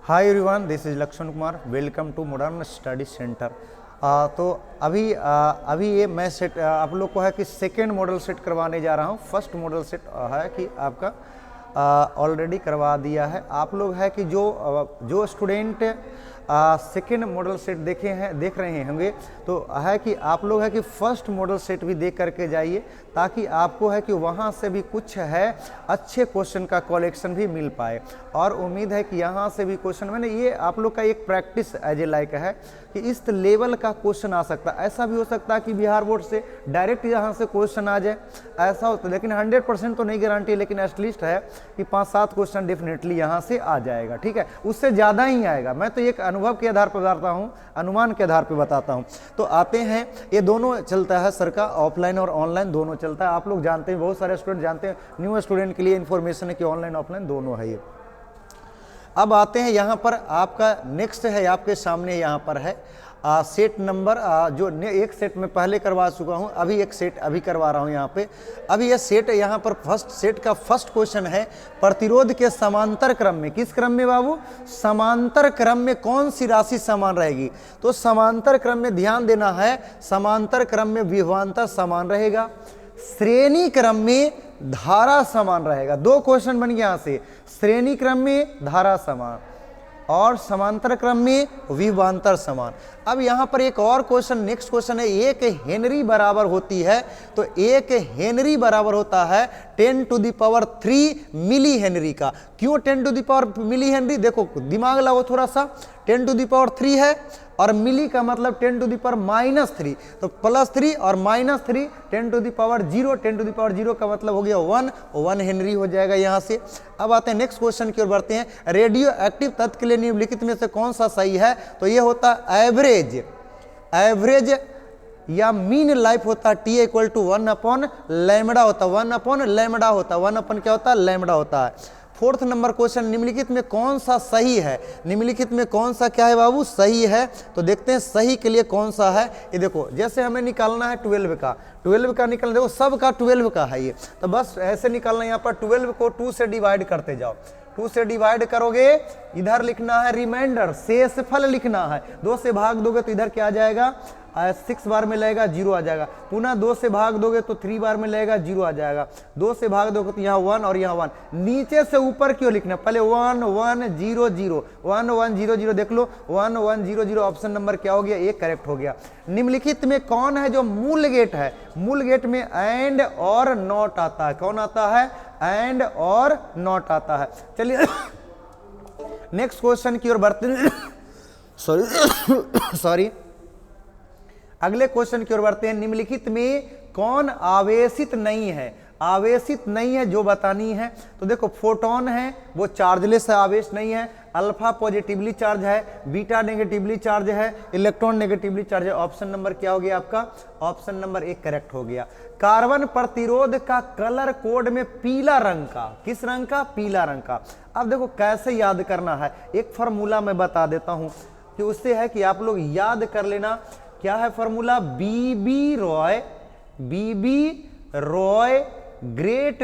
Hi everyone, this is Lakshman Kumar. Welcome to modern study centre. तो अभी ये मैं सेट आप लोग को है कि सेकेंड मॉडल सेट करवाने जा रहा हूँ। फर्स्ट मॉडल सेट है कि आपका ऑलरेडी करवा दिया है। आप लोग है कि जो स्टूडेंट सेकेंड मॉडल सेट देख रहे होंगे, तो है कि आप लोग है कि फर्स्ट मॉडल सेट भी देख करके जाइए, ताकि आपको है कि वहाँ से भी कुछ है अच्छे क्वेश्चन का कलेक्शन भी मिल पाए। और उम्मीद है कि यहाँ से भी क्वेश्चन, मैंने ये आप लोग का एक प्रैक्टिस एज ए लाइक है कि इस लेवल का क्वेश्चन आ सकता है। ऐसा भी हो सकता है कि बिहार बोर्ड से डायरेक्ट यहाँ से क्वेश्चन आ जाए, ऐसा होता है। लेकिन 100% तो नहीं गारंटी, लेकिन एटलीस्ट है कि 5-7 क्वेश्चन डेफिनेटली यहाँ से आ जाएगा। ठीक है, उससे ज़्यादा ही आएगा। मैं तो एक अनुभव के आधार पर बताता हूँ, अनुमान के आधार पर बताता हूँ। तो आते हैं, ये दोनों चलता है सर का, ऑफलाइन और ऑनलाइन दोनों चलता है। आप लोग जानते हैं, बहुत सारे स्टूडेंट जानते हैं, न्यू स्टूडेंट के लिए इन्फॉर्मेशन है कि ऑनलाइन ऑफलाइन दोनों है ये। अब आते हैं यहाँ पर, आपका नेक्स्ट है आपके सामने, यहाँ पर है सेट नंबर जो एक सेट में पहले करवा चुका हूँ, अभी एक सेट अभी करवा रहा हूँ यहाँ पे। अभी ये सेट यहाँ पर फर्स्ट सेट का फर्स्ट क्वेश्चन है, प्रतिरोध के समांतर क्रम में, किस क्रम में बाबू, समांतर क्रम में कौन सी राशि समान रहेगी। तो समांतर क्रम में ध्यान देना है, समांतर क्रम में विभवांतर समान रहेगा, श्रेणी क्रम में धारा समान रहेगा। दो क्वेश्चन बन गया यहाँ से, श्रेणी क्रम में धारा समान और समांतर क्रम में विभवांतर समान। अब यहाँ पर एक और क्वेश्चन, नेक्स्ट क्वेश्चन है, 1 हेनरी बराबर होती है, तो 1 हेनरी बराबर होता है 10⁻³ मिली हेनरी का। क्यों 10⁻³ मिली हेनरी, देखो दिमाग लगाओ थोड़ा सा, 10⁻³ है और मिली का मतलब 10⁻⁻3, तो +3 और -3 10⁻0, 10⁻0 का मतलब हो गया 1 हेनरी हो जाएगा यहाँ से। अब आते हैं नेक्स्ट क्वेश्चन की ओर बढ़ते हैं, रेडियो एक्टिव तत्व के लिए निम्नलिखित में से कौन सा सही है। तो ये होता है एवरेज या मीन लाइफ होता है, T = 1/λ होता है, 1/λ होता है, 1 क्या होता है, लैम्बडा होता है। फोर्थ नंबर क्वेश्चन, निम्नलिखित में कौन सा सही है, निम्नलिखित में कौन सा क्या है बाबू, सही है। तो देखते हैं सही के लिए कौन सा है। ये देखो, जैसे हमें निकालना है 12 का निकलना, देखो सब का 12 का है ये, तो बस ऐसे निकालना है। यहाँ पर 12 को 2 से डिवाइड करते जाओ, 2 से डिवाइड करोगे, इधर लिखना है रिमाइंडर, शेषफल लिखना है। 2 से भाग दोगे तो इधर क्या आ जाएगा, 6 बार में लगेगा 0 आ जाएगा। पुनः 2 से भाग दोगे तो 3 बार में लगेगा 0 आ जाएगा। 2 से भाग दोगे तो यहाँ 1 और यहाँ 1, नीचे से ऊपर क्यों लिखना, पहले 1 1 0 0 1 1 0 0, देख लो 1 1 0 0, ऑप्शन नंबर क्या हो गया, एक करेक्ट हो गया। निम्नलिखित में कौन है जो मूल गेट है, मूल गेट में एंड और नॉट आता है, कौन आता है, एंड और नॉट आता है। चलिए नेक्स्ट क्वेश्चन की ओर बढ़ते हैं, सॉरी अगले क्वेश्चन की ओर बढ़ते हैं, निम्नलिखित में कौन आवेशित नहीं है, आवेशित नहीं है जो बतानी है। तो देखो, फोटोन है वो चार्जलेस है, आवेश नहीं है, अल्फा पॉजिटिवली चार्ज है, बीटा नेगेटिवली चार्ज है, इलेक्ट्रॉन नेगेटिवली चार्ज है। ऑप्शन नंबर क्या हो गया आपका, ऑप्शन नंबर 1 करेक्ट हो गया। कार्बन प्रतिरोध का कलर कोड में पीला रंग का, किस रंग का, पीला रंग का। अब देखो कैसे याद करना है, एक फार्मूला मैं बता देता हूं कि उससे है कि आप लोग याद कर लेना। क्या है formula, B B Roy great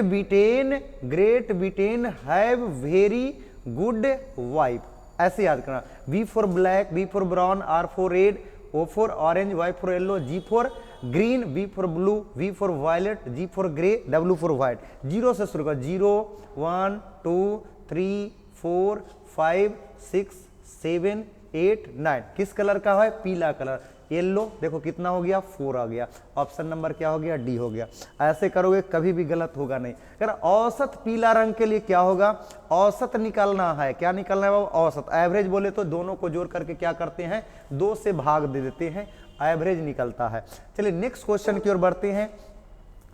Britain have very good wife, ऐसे याद करना। B for black, B for brown, R for red, O for orange, Y for yellow, G for green, B for blue, V for violet, G for grey, W for white. 0 से शुरू कर, 0 1 2 3 4 5 6 7 8 9, किस colour का है, पीला colour, yellow. देखो कितना हो गया, 4 आ गया। ऑप्शन नंबर क्या हो गया, डी हो गया। ऐसे करोगे कभी भी गलत होगा नहीं। अगर औसत पीला रंग के लिए क्या होगा, औसत निकालना है, क्या निकालना है वो, औसत। एवरेज बोले तो दोनों को जोड़ करके क्या करते हैं, 2 से भाग दे देते हैं, एवरेज निकलता है। चलिए नेक्स्ट क्वेश्चन की ओर बढ़ते हैं,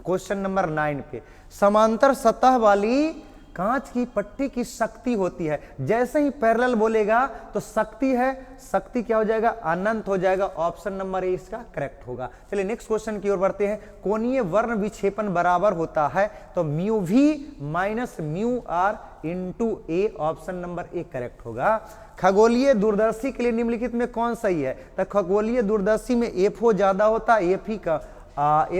क्वेश्चन नंबर 9 पे। समांतर सतह वाली कांच की पट्टी की शक्ति होती है, जैसे ही पैरेलल बोलेगा तो शक्ति है, शक्ति क्या हो जाएगा, अनंत हो जाएगा। ऑप्शन नंबर ए इसका करेक्ट होगा। चलिए नेक्स्ट क्वेश्चन की ओर बढ़ते हैं, कोणीय वर्ण विक्षेपण बराबर होता है, तो μv - μr × a, option number A correct होगा। खगोलीय दूरदर्शी के लिए निम्नलिखित में कौन सही है, तो खगोलीय दूरदर्शी में FO ज्यादा होता है,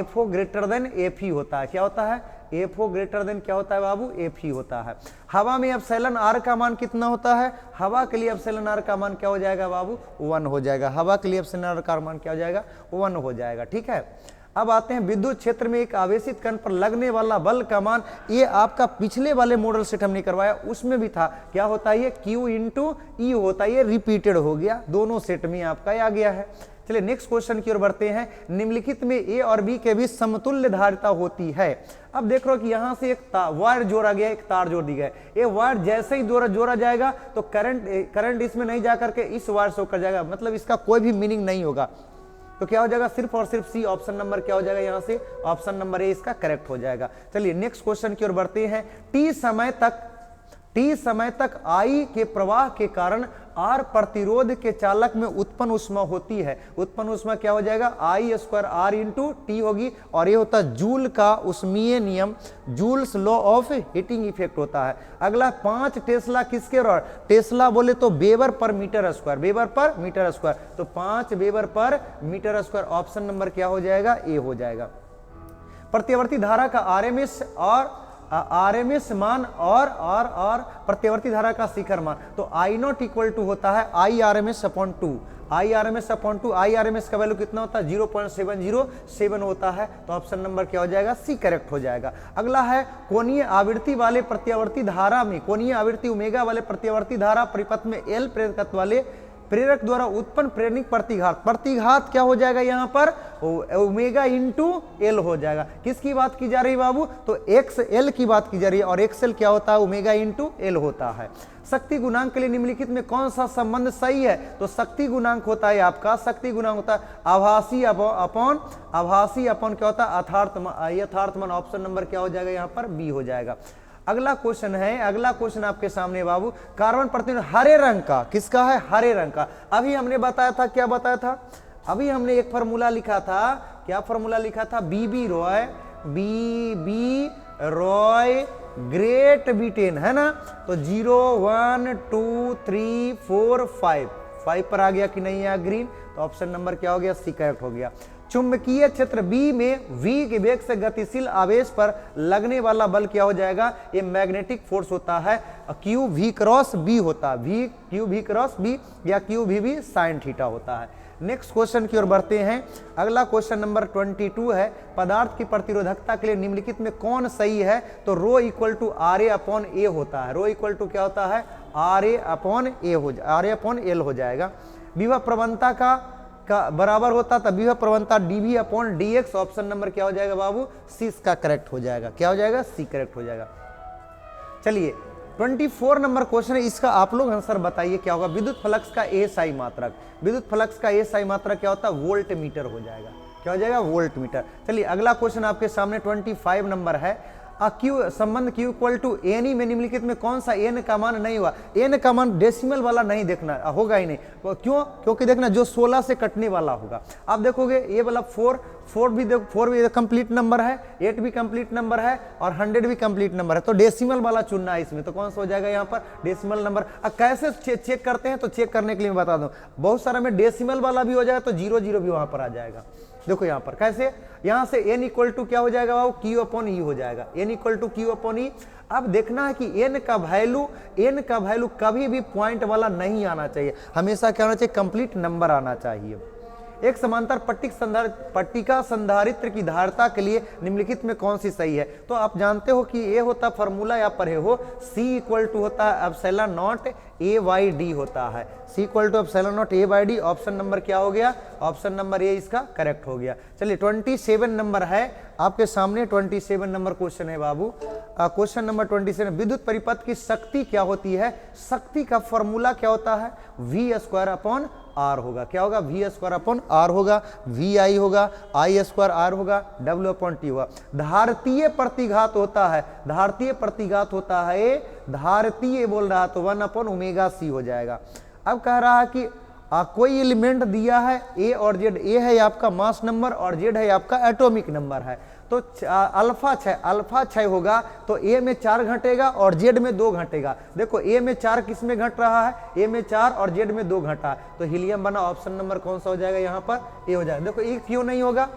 FO ग्रेटर देन FE होता है, क्या होता है, FO ग्रेटर देन क्या होता है बाबू, FE होता है। हवा में एप्सिलॉन R का मान कितना होता है, हवा के लिए एप्सिलॉन R का मान क्या हो जाएगा बाबू, 1 हो जाएगा। हवा के लिए एप्सिलॉन R का मान क्या हो जाएगा, 1 हो जाएगा। ठीक है, अब आते हैं विद्युत क्षेत्र में एक आवेशित कण पर लगने वाला बल का मान। ये आपका पिछले वाले मॉडल सेट हमने करवाया उसमें भी था, क्या होता है ये Q इंटू E होता है, ये रिपीटेड हो गया, दोनों सेट में आपका आ गया है। चलिए नेक्स्ट क्वेश्चन की ओर बढ़ते हैं। निम्नलिखित में A और B के बीच समतुल्य धारिता होती है। अब देख रहे हो कि यहां से एक वायर जोड़ा गया, एक तार जोड़ दी गया। ये वायर जैसे ही जोड़ा जाएगा तो करंट इसमें नहीं जाकर के इस वायर से होकर जाएगा, मतलब इसका कोई भी मीनिंग नहीं होगा। तो क्या हो जाएगा, सिर्फ और सिर्फ सी, ऑप्शन नंबर क्या हो जाएगा यहाँ से, ऑप्शन नंबर ए इसका करेक्ट हो जाएगा। चलिए नेक्स्ट क्वेश्चन की ओर बढ़ते हैं। टी समय तक आई के प्रवाह के कारण आर प्रतिरोध के चालक में उत्पन्न ऊष्मा होती है। उत्पन्न ऊष्मा क्या हो जाएगा, आई स्क्वायर आर इंटू टी होगी, और ये होता है जूल का उष्मीय नियम, joules law of heating effect होता है। अगला 5 टेस्ला किसके, और टेस्ला बोले तो weber per metre square, weber per metre square, तो 5 weber per metre square, option number क्या हो जाएगा, ए हो जाएगा। प्रतिवर्ती धारा का आरएमएस मान और प्रतिवर्ती धारा का शिखर मान, तो आई नॉट इक्वल टू होता है I R M S upon two, I R M S का वैल्यू कितना होता है 0.707 होता है, तो ऑप्शन नंबर क्या हो जाएगा, सी करेक्ट हो जाएगा। अगला है कोणीय आवृत्ति वाले प्रत्यावर्ती धारा में, कोणीय आवृत्ति ओमेगा वाले प्रत्यावर्ती धारा परिपथ में एल प्रेरकत्व वाले प्रेरक द्वारा उत्पन्न प्रेरणिक प्रतिघात क्या हो जाएगा, यहाँ पर ओमेगा इंटू एल हो जाएगा। किसकी बात की जा रही है बाबू, तो एक्स एल की बात की जा रही है, और एक्स एल क्या होता है, ओमेगा इंटू एल होता है। शक्ति गुणांक के लिए निम्नलिखित में कौन सा संबंध सही है, तो शक्ति गुणांक होता है आपका, शक्ति गुणांक होता है आभासी अपॉन क्या होता है, यथार्थ मान, ऑप्शन नंबर क्या हो जाएगा, यहाँ पर बी हो जाएगा। अगला क्वेश्चन आपके सामने बाबू, कार्बन प्रतिरोध हरे रंग का, किसका है, हरे रंग का। अभी हमने बताया था, क्या बताया था, अभी हमने एक फॉर्मूला लिखा था, क्या फॉर्मूला लिखा था, बीबी रॉय ग्रेट ब्रिटेन, है ना, तो 0 1 2 3 4 5 पर आ गया कि नहीं है ग्रीन, तो ऑप्शन नंबर क्या हो गया, सी करेक्ट हो गया। चुंबकीय क्षेत्र बी में v के वेग से गतिशील आवेश पर लगने वाला बल क्या हो जाएगा, ये मैग्नेटिक फोर्स होता है, क्यू वी क्रॉस बी होता है, क्यू वी क्रॉस बी या क्यू भी साइन थीटा होता है। नेक्स्ट क्वेश्चन की ओर बढ़ते हैं। अगला क्वेश्चन नंबर 22 है, पदार्थ की प्रतिरोधकता के लिए निम्नलिखित में कौन सही है, तो rho equal to R A upon A होता है, रो इक्वल टू क्या होता है, आर ए अपॉन एल हो जाएगा। विभव प्रवणता का बराबर होता था विभव प्रवणता dv upon dx, option number क्या हो जाएगा बाबू, सी इसका करेक्ट हो जाएगा, क्या हो जाएगा, सी करेक्ट हो जाएगा। चलिए 24 नंबर क्वेश्चन है, इसका आप लोग आंसर बताइए क्या होगा। विद्युत फ्लक्स का एएसआई मात्रक, विद्युत फ्लक्स का एएसआई मात्रक क्या होता है, वोल्ट मीटर हो जाएगा, क्या हो जाएगा, वोल्ट मीटर। चलिए अगला क्वेश्चन आपके सामने 25 नंबर है, क्यू संबंध q equal to n e में निम्नलिखित में कौन सा एन का मान नहीं हुआ, एन का मान डेसिमल वाला नहीं देखना होगा ही नहीं, क्यों, क्योंकि देखना जो 16 से कटने वाला होगा। आप देखोगे ये वाला 4 भी कंप्लीट नंबर है, 8 भी कंप्लीट नंबर है, और 100 भी कंप्लीट नंबर है, तो डेसिमल वाला चुनना है इसमें, तो कौन सा हो जाएगा यहाँ पर, डेसिमल नंबर। अब कैसे चेक करते हैं, तो चेक करने के लिए मैं बता दूं, बहुत सारा में डेसिमल वाला भी हो जाएगा तो 0 0 भी वहां पर आ जाएगा। देखो यहाँ पर कैसे, यहाँ से n इक्वल टू क्या हो जाएगा बाबू, Q अपॉन ई हो जाएगा, n equal to Q upon E. अब देखना है कि n का वैल्यू कभी भी पॉइंट वाला नहीं आना चाहिए, हमेशा क्या होना चाहिए, कंप्लीट नंबर आना चाहिए। एक समांतर पट्टिका संधारित्र की धारिता के लिए निम्नलिखित में कौन सी सही है, तो आप जानते हो कि ये होता फॉर्मूला या पढ़े हो, C इक्वल टू होता है epsilon naught A by d होता है, C equal to epsilon naught A by d, option number क्या हो गया, ऑप्शन नंबर ए इसका करेक्ट हो गया। चलिए 27 नंबर है आपके सामने, 27 नंबर क्वेश्चन है बाबू। क्वेश्चन नंबर 27, विद्युत परिपथ की शक्ति क्या होती है, शक्ति का फॉर्मूला क्या होता है, वी स्क्वायर अपॉन आर होगा, क्या होगा, वी स्क्वायर अपॉन आर होगा, वी आई होगा, आई स्क्वायर आर होगा, डब्ल्यू अपॉन टी होगा। धारतीय प्रतिघात होता है, धारतीय बोल रहा तो 1 अपॉन ओमेगा सी हो जाएगा। अब कह रहा है कि कोई एलिमेंट दिया है ए और जेड, ए है आपका मास नंबर और जेड है आपका एटॉमिक नंबर है, तो अल्फा 6 होगा तो ए में 4 घटेगा और जेड में 2 घटेगा। देखो ए में 4 किस में घट रहा है, ए में 4 और जेड में 2 घटा, तो हीलियम बना, ऑप्शन नंबर कौन सा हो जाएगा, यहाँ पर ए हो जाएगा। देखो ये क्यों नहीं होगा,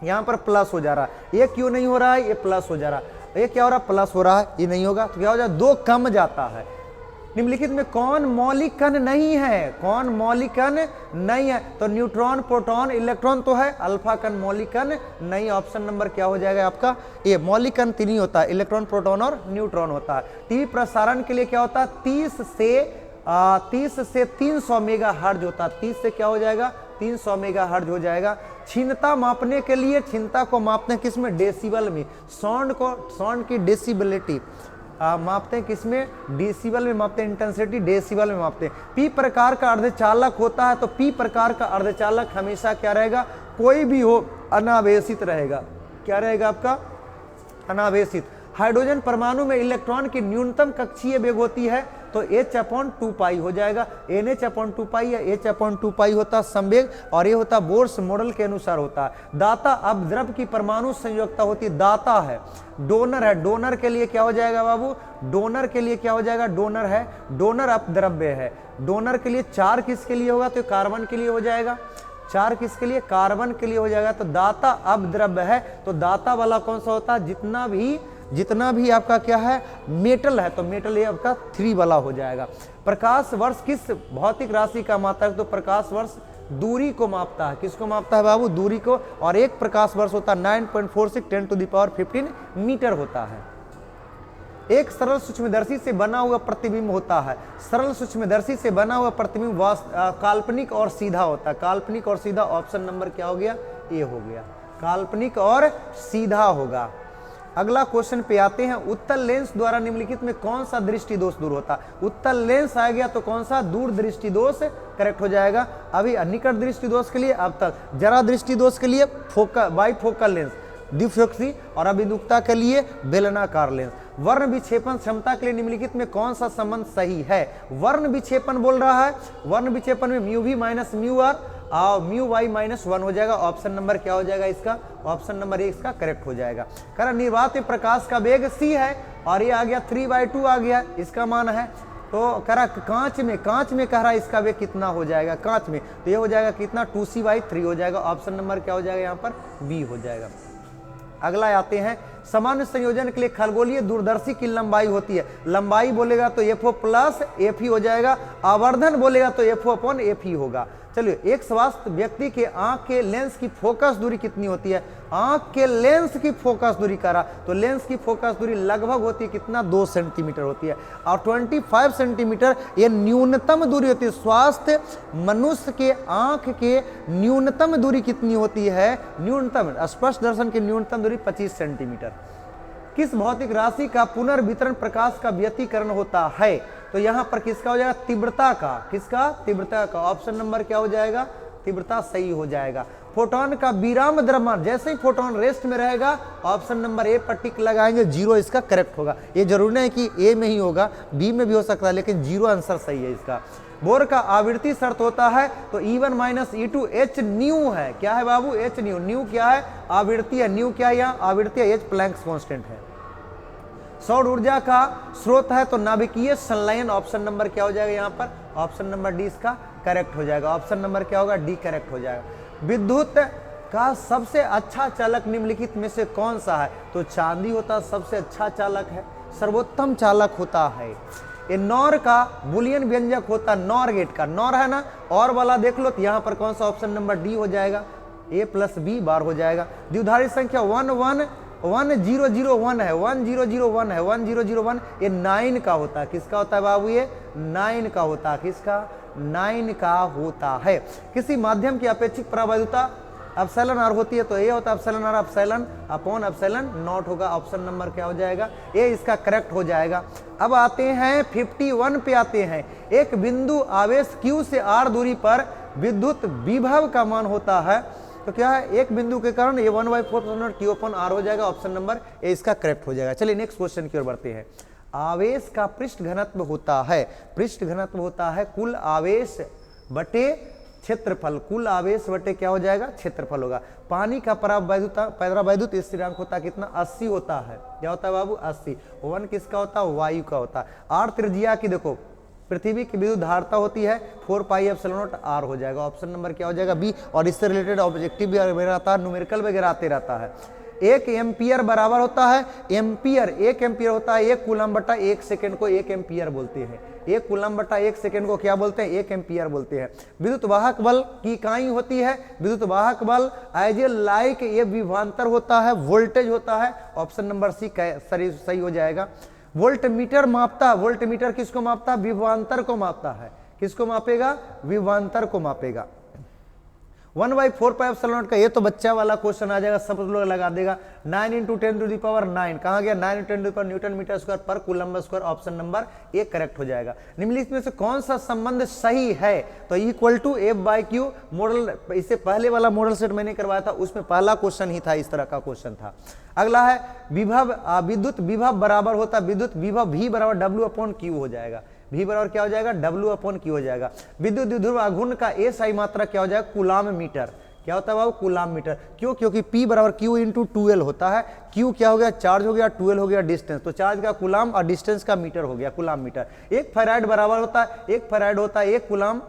यहाँ पर प्लस हो जा रहा है, ये क्यों नहीं हो रहा है, ये प्लस हो जा रहा है। ये क्या हो रहा है, प्लस हो रहा है, ये नहीं होगा तो क्या हो जाए, 2 कम जाता है। निम्नलिखित में कौन मौलिक कण नहीं है, कौन मौलिक कण नहीं है, तो न्यूट्रॉन, प्रोटॉन, इलेक्ट्रॉन तो है, अल्फा कण मौलिक कण नहीं। ऑप्शन नंबर क्या हो जाएगा आपका, ये मौलिक कण 3 ही होता है, इलेक्ट्रॉन, प्रोटॉन और न्यूट्रॉन होता है। टीवी प्रसारण के लिए क्या होता है, 30 से 300 मेगा हर्ज होता है, 30 से क्या हो जाएगा, 300 मेगा हर्ज हो जाएगा। क्षीणता मापने के लिए, क्षीणता को मापते हैं किसमें, डेसिबल में। साउंड की डेसिबिलिटी मापते हैं किसमें, डेसिबल में मापते हैं, इंटेंसिटी डेसिबल में मापते हैं। पी प्रकार का अर्धचालक होता है, तो पी प्रकार का अर्धचालक हमेशा क्या रहेगा, कोई भी हो अनावेशित रहेगा। क्या रहेगा आपका, अनावेशित। हाइड्रोजन परमाणु में इलेक्ट्रॉन की न्यूनतम कक्षीय वेग होती है, तो h/2π हो जाएगा। NH/2π या h/2π होता संवेग, और ये होता बोर्स मॉडल के अनुसार होता है। दाता अपद्रव की परमाणु संयोजकता होती है, दाता है, डोनर है, डोनर के लिए क्या हो जाएगा बाबू, डोनर के लिए क्या हो जाएगा, डोनर है, डोनर अपद्रव्य है। डोनर के लिए 4 किसके लिए होगा, तो कार्बन के लिए हो जाएगा, 4 किसके लिए, कार्बन के लिए हो जाएगा। तो दाता अपद्रव्य है, तो दाता वाला कौन सा होता है, जितना भी आपका क्या है, मेटल है, तो मेटल ये आपका 3 वाला हो जाएगा। प्रकाश वर्ष किस भौतिक राशि का मात्रक है, तो प्रकाश वर्ष दूरी को मापता है, किसको मापता है बाबू, दूरी को। और एक प्रकाश वर्ष होता है 9.46 10⁻15 मीटर होता है। एक सरल सूक्ष्मदर्शी से बना हुआ प्रतिबिंब होता है, सरल सूक्ष्मदर्शी से बना हुआ प्रतिबिंब काल्पनिक और सीधा होता है, काल्पनिक और सीधा। ऑप्शन नंबर क्या हो गया, ए हो गया, काल्पनिक और सीधा होगा। अगला क्वेश्चन पे आते हैं, उत्तल लेंस द्वारा निम्नलिखित में कौन सा दृष्टि दोष दूर होता है। उत्तल लेंस आ गया तो कौन सा, दूर दृष्टि दोष करेक्ट हो जाएगा। अभी निकट दृष्टि दोष के लिए, अब तक जरा दृष्टि दोष के लिए बाइफोकल लेंस द्विफोकसी, और अभिमुखता के लिए बेलनाकार लेंस। वर्ण विक्षेपण क्षमता के लिए निम्नलिखित में कौन सा संबंध सही है। वर्ण विक्षेपण बोल रहा है, वर्ण विक्षेपण में mu v minus mu r और म्यू वाई -1 हो जाएगा। ऑप्शन नंबर क्या हो जाएगा इसका, ऑप्शन नंबर ए इसका करेक्ट हो जाएगा। कारण निर्वात प्रकाश का वेग c है, और ये आ गया 3/2 आ गया, इसका मान है। तो करा कांच में कह रहा है इसका वेग कितना हो जाएगा, कांच में, तो ये हो जाएगा कितना, 2c/3 हो जाएगा। ऑप्शन नंबर क्या हो जाएगा यहाँ पर, बी हो जाएगा। अगला आते हैं, सामान्य संयोजन के लिए खगोलीय दूरदर्शी की लंबाई होती है। लंबाई बोलेगा तो FO प्लस FE हो जाएगा, आवर्धन बोलेगा तो FO/FE होगा। चलिए, एक स्वस्थ व्यक्ति के आंख के लेंस की फोकस दूरी कितनी होती है, आंख के लेंस की फोकस दूरी करा तो लेंस की फोकस दूरी लगभग होती है कितना, 2 सेंटीमीटर होती है, और 25 सेंटीमीटर ये न्यूनतम दूरी होती है। स्वास्थ्य मनुष्य के आंख के न्यूनतम दूरी कितनी होती है, न्यूनतम स्पष्ट दर्शन की न्यूनतम दूरी 25 सेंटीमीटर। किस भौतिक राशि का पुनर्वितरण प्रकाश का व्यतिकरण होता है, तो यहां पर किसका हो जाएगा, तीव्रता का, किसका, तीव्रता का। ऑप्शन नंबर क्या हो जाएगा, तीव्रता सही हो जाएगा। फोटोन का विराम द्रव्यमान, जैसे ही फोटोन रेस्ट में रहेगा ऑप्शन नंबर ए पर टिक लगाएंगे, 0 इसका करेक्ट होगा। ये जरूरी नहीं कि ए में ही होगा, बी में भी हो सकता है, लेकिन 0 आंसर सही है इसका। बोर का आवृत्ति शर्त होता है तो E1 - E2 h न्यू है, क्या है बाबू, h न्यू। न्यू क्या है, आवृत्ति है, न्यू क्या है, यहाँ आवृत्ति है, h प्लैंक्स कांस्टेंट है। सौर ऊर्जा का स्रोत है तो नाभिकीय संलयन। ऑप्शन नंबर क्या हो जाएगा यहाँ पर, ऑप्शन नंबर डी इसका करेक्ट हो जाएगा। ऑप्शन नंबर क्या होगा, डी करेक्ट हो जाएगा। विद्युत का सबसे अच्छा चालक निम्नलिखित में से कौन सा है, तो चांदी होता सबसे अच्छा चालक है, सर्वोत्तम चालक होता है। ये नॉर का बुलियन व्यंजक होता है, नॉर गेट का, नॉर है ना, और वाला देख लो तो यहाँ पर कौन सा, ऑप्शन नंबर डी हो जाएगा, a + b बार हो जाएगा। द्विधारी संख्या 1001 है, 1001 है, 1001 ये 9 का होता है, किसका होता है बाबू, ये 9 का होता है, किसका, 9 का होता है। किसी माध्यम की अपेक्षित प्रवाहिता एप्सिलॉन r होती है तो ये होता है एप्सिलॉन r, एप्सिलॉन नॉट होगा। ऑप्शन नंबर क्या हो जाएगा, ये इसका करेक्ट हो जाएगा। अब आते हैं 51 पे आते हैं। एक बिंदु आवेश q से r दूरी पर विद्युत विभव का मान होता है, तो क्या है, एक बिंदु के कारण ये 1/4 Q/R हो जाएगा। ऑप्शन नंबर ए इसका करेक्ट हो जाएगा। चलिए नेक्स्ट क्वेश्चन की ओर बढ़ते हैं। आवेश का पृष्ठ घनत्व होता है, पृष्ठ घनत्व होता है कुल आवेश बटे क्षेत्रफल, कुल आवेश बटे क्या हो जाएगा, क्षेत्रफल होगा। पानी का परावैद्युत स्थिरांक होता है कितना, 80 होता है, क्या होता है बाबू, 80। 1 किसका होता है, वायु का होता है। r त्रिज्या की देखो, पृथ्वी की विद्युत धारता होती है 4πε0r हो जाएगा। ऑप्शन नंबर क्या हो जाएगा, बी। और इससे रिलेटेड ऑब्जेक्टिव भी रहता है, न्यूमेरिकल वगैरह आते रहता है। एक एम्पियर बराबर होता है एम्पियर, एक एम्पियर होता है 1 कूलम बटा 1 सेकेंड को 1 एम्पियर बोलते हैं। 1 कूलम बटा 1 सेकेंड को क्या बोलते हैं? 1 एम्पियर बोलते हैं। विद्युत वाहक बल की इकाई होती है विद्युत वाहक बल एज ए लाइक, ये विभवांतर होता है, वोल्टेज होता है। ऑप्शन नंबर सी सही हो जाएगा। वोल्ट मीटर मापता, वोल्ट मीटर किसको मापता? विभवांतर को मापता है। किसको मापेगा? विभवांतर को मापेगा। 1/4 पाई एप्सिलॉन नॉट का ये तो बच्चा वाला क्वेश्चन आ जाएगा, सब लोग लगा देगा। 9 × 10⁹ कहाँ गया? 9 × 10⁻⁴ न्यूटन मीटर स्क्वायर पर coulomb square. Option number A correct हो जाएगा। निम्नलिखित में से कौन सा संबंध सही है? तो इक्वल टू F/Q मॉडल, इससे पहले वाला मॉडल सेट मैंने करवाया था, उसमें पहला क्वेश्चन ही था, इस तरह का क्वेश्चन था। अगला है विभव, विद्युत विभव बराबर होता, विद्युत विभव V बराबर W/Q हो जाएगा। V बराबर क्या हो जाएगा? W/Q हो जाएगा। विद्युत द्विध्रुव आघूर्ण का SI मात्रा क्या हो जाएगा? Coulomb metre. क्या होता है बाबू? Coulomb metre. क्यों? क्योंकि P बराबर Q × 2L होता है। Q क्या हो गया? चार्ज हो गया, 2L हो गया डिस्टेंस, तो चार्ज का कूलाम और डिस्टेंस का मीटर हो गया, कूलाम मीटर। 1 फैराड बराबर होता है, 1 फैराड होता है 1 कूलाम,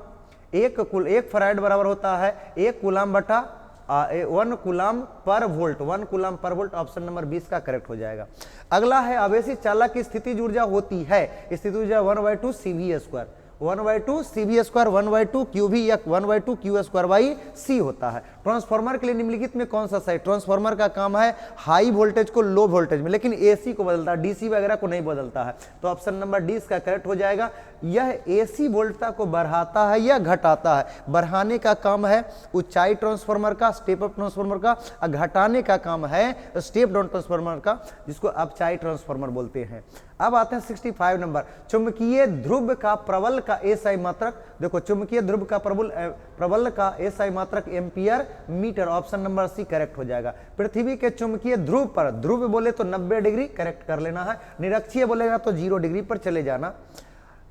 1 फैराड बराबर होता है 1 कूलाम बटा 1 कूलाम पर वोल्ट, 1 कूलाम पर वोल्ट। ऑप्शन नंबर 20 का करेक्ट हो जाएगा। अगला है आवेशी चालक की स्थितिज ऊर्जा होती है, स्थितिज ऊर्जा 1/2 CV², 1/2 CV², 1/2 QV या 1/2 Q²/C होता है। ट्रांसफार्मर के लिए निम्नलिखित में कौन सा सही? ट्रांसफार्मर का काम है हाई वोल्टेज को लो वोल्टेज में, लेकिन AC को बदलता है, DC वगैरह को नहीं बदलता है। तो ऑप्शन नंबर डी इसका करेक्ट हो जाएगा। यह AC वोल्टता को बढ़ाता है या घटाता है? बढ़ाने का काम है ऊंचाई ट्रांसफार्मर का, स्टेप अप ट्रांसफार्मर का, और घटाने का काम है स्टेप डाउन ट्रांसफार्मर का, जिसको अपचाई ट्रांसफार्मर बोलते हैं। अब आते हैं 65 नंबर। चुंबकीय ध्रुव का प्रबल का SI मात्रक। देखो, चुंबकीय ध्रुव का प्रबल का SI मात्रक ampere metre. Option number C correct हो जाएगा। पृथ्वी के चुंबकीय ध्रुव पर, ध्रुव बोले तो 90 डिग्री करेक्ट कर लेना है, निरक्षीय बोलेगा तो 0 डिग्री पर चले जाना।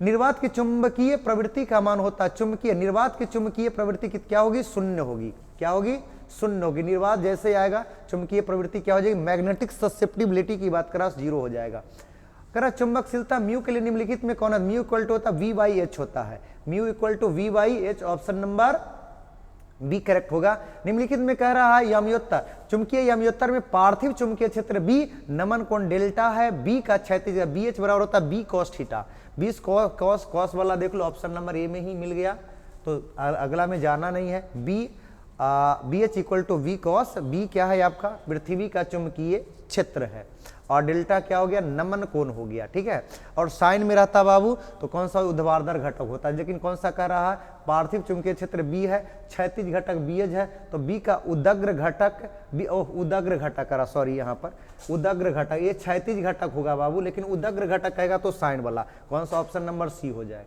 निर्वात की चुंबकीय प्रवृत्ति का मान होता है चुंबकीय, निर्वात की चुंबकीय प्रवृत्ति क्या होगी? शून्य होगी। क्या होगी? शून्य होगी। निर्वात जैसे आएगा चुंबकीय प्रवृत्ति क्या हो जाएगी? मैग्नेटिक ससेप्टिबिलिटी की बात करा 0 हो जाएगा। करा चुंबकशीलता म्यू के लिए निम्नलिखित में कौन है? म्यू इक्वल टू होता है V/H होता है, mu equal to V/H। Option number B correct होगा। निम्नलिखित में कह रहा है याम्योत्तर, चुंबकीय याम्योत्तर में पार्थिव चुंबकीय क्षेत्र B, नमन कोण डेल्टा है, B का क्षैतिज BH बराबर होता है B cos थीटा। 20 cos वाला देख लो, ऑप्शन नंबर ए में ही मिल गया, तो अगला में जाना नहीं है। BH equal to V cos, B क्या है आपका? पृथ्वी का चुंबकीय क्षेत्र है, और डेल्टा क्या हो गया? नमन कोण हो गया, ठीक है। और साइन में रहता बाबू तो कौन सा? ऊर्ध्वाधर घटक होता है, लेकिन कौन सा कह रहा है? पार्थिव चुंबकीय क्षेत्र B है, क्षैतिज घटक BH है, तो B का उदग्र घटक, उदग्र घटक करा, सॉरी यहाँ पर उदग्र घटक, ये क्षैतिज घटक होगा बाबू, लेकिन उदग्र घटक कहेगा तो साइन वाला। कौन सा? ऑप्शन नंबर सी हो जाए।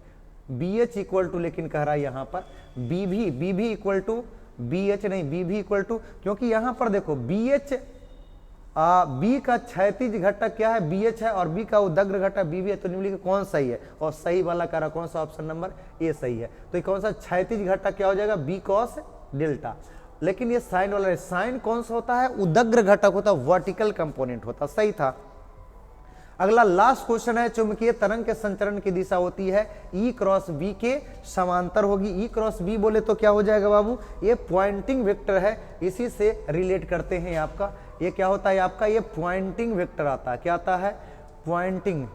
BH इक्वल टू, लेकिन कह रहा है यहाँ पर BV इक्वल टू BH नहीं, BV इक्वल टू, क्योंकि यहाँ पर देखो BH B का क्षैतिज घटक क्या है? BH है, और B का उदग्र घटक BV है, तो निम्नलिखित कौन सही है? और सही वाला कह रहा कौन सा? ऑप्शन नंबर ए सही है। तो ये कौन सा क्षैतिज घटक क्या हो जाएगा? B cos delta. लेकिन ये साइन वाला है, साइन कौन सा होता है? उदग्र घटक होता है, वर्टिकल कंपोनेंट होता, सही था। अगला लास्ट क्वेश्चन है, चुंबकीय तरंग के संचरण की दिशा होती है E क्रॉस B के समांतर होगी। E क्रॉस B बोले तो क्या हो जाएगा बाबू? ये पॉइंटिंग वेक्टर है, इसी से रिलेट करते हैं आपका। ये क्या होता है आपका? ये पॉइंटिंग वेक्टर आता है। क्या आता है? पॉइंटिंग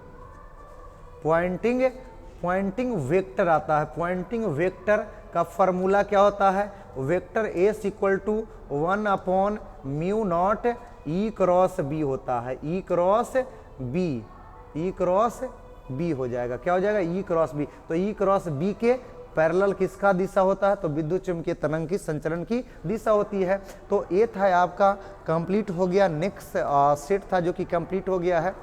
वेक्टर आता है। पॉइंटिंग वेक्टर का फॉर्मूला क्या होता है? Vector S equal to 1/μ0 E cross B होता है। E क्रॉस B हो जाएगा। क्या हो जाएगा? E cross B। तो E क्रॉस B के पैरेलल किसका दिशा होता है? तो विद्युत चुंबकीय तरंग की संचरण की दिशा होती है। तो ये था आपका कंप्लीट हो गया। नेक्स्ट सेट था जो कि कंप्लीट हो गया है।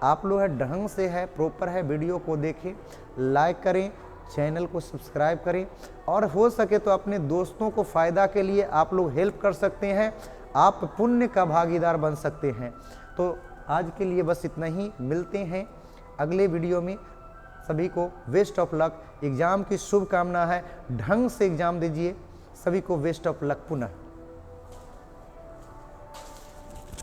आप लोग है ढंग से है, प्रॉपर है, वीडियो को देखें, लाइक करें, चैनल को सब्सक्राइब करें, और हो सके तो अपने दोस्तों को फ़ायदा के लिए आप लोग हेल्प कर सकते हैं, आप पुण्य का भागीदार बन सकते हैं। तो आज के लिए बस इतना ही, मिलते हैं अगले वीडियो में। सभी को बेस्ट ऑफ लक, एग्ज़ाम की शुभकामना है, ढंग से एग्ज़ाम दीजिए। सभी को बेस्ट ऑफ लक पुनः।